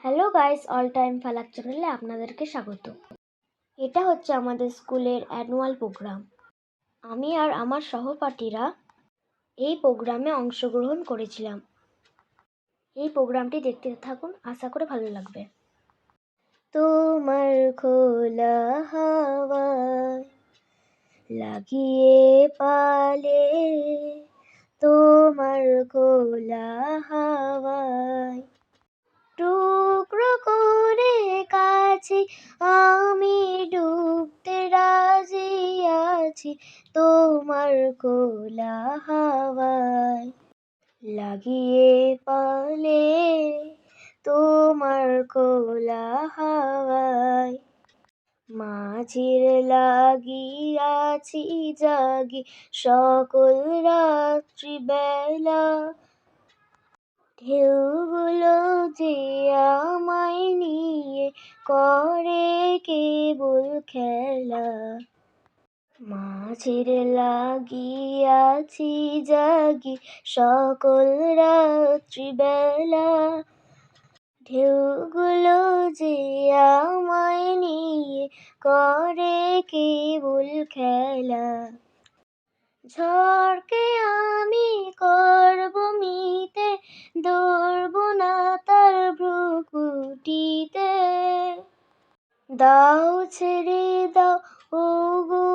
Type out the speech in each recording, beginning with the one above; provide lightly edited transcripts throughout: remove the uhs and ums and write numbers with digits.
Hello guys, all time ফালাক চ্যানেলে আপনাদেরকে স্বাগত। এটা হচ্ছে আমাদের স্কুলের অ্যানুয়াল প্রোগ্রাম। আমি আর আমার সহপাঠীরা এই প্রোগ্রামে অংশগ্রহণ করেছিলাম। এই প্রোগ্রামটি দেখতে থাকুন, আশা করে ভালো লাগবে। তোমার খোলা হাওয়ায় লাগিয়ে পালে, তোমার খোলা হাওয়ায় টুকরো করে কাছে আমি ডুবতে রাজি আছি, তোমার খোলা হাওয়ায় লাগিয়ে পালে, তোমার খোলা হাওয়ায় মাঝির লাগিয়াছি জাগি সকল রাত্রি বেলা, ঢেউগুলো যে আমায় নিয়ে করে কেবল খেলা। মাঝির লাগিয়াছি জাগি সকল রাত্রি বেলা, ঢেউগুলো যে আমায় নিয়ে করে কেবল খেলা। ঝড়কে আমি করব মিতে, ধরব না তার ভ্রুকুটিতে। দাও ছেড়ে দাও ওগো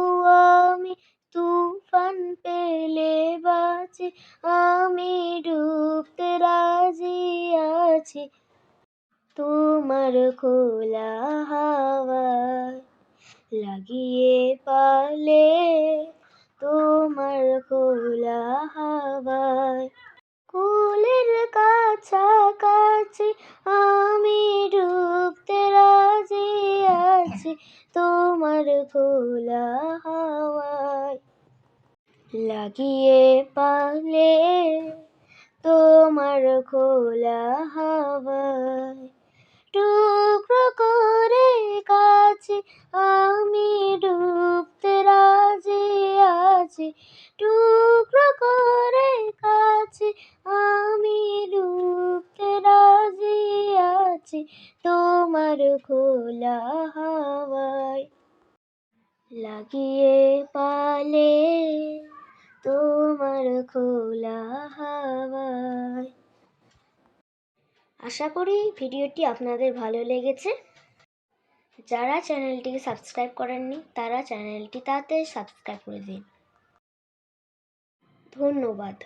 আমি তুফান পেলে বাঁচি, আমি ডুবতে রাজি আছি, তোমার খোলা হাওয়ায় লাগিয়ে পালে, তোমার খোলা হাওয়ায়। কুলের কাছাকাছি আমি ডুবতে রাজি আছি, তোমার খোলা হাওয়ায় লাগিয়ে পালে, তোমার খোলা হাওয়ায় টুকরো করে কাছে আমি ডুবতে রাজি আছি, টুকরো করে কাছে আমি ডুবতে রাজি আছি, তোমার খোলা হাওয়ায় লাগিয়ে পালে, তোমার খোলা হাওয়ায়। আশা করি ভিডিওটি আপনাদের ভালো লেগেছে। যারা চ্যানেলটিকে সাবস্ক্রাইব করেননি তারা চ্যানেলটি তাড়াতাড়ি সাবস্ক্রাইব করে দিন। ধন্যবাদ।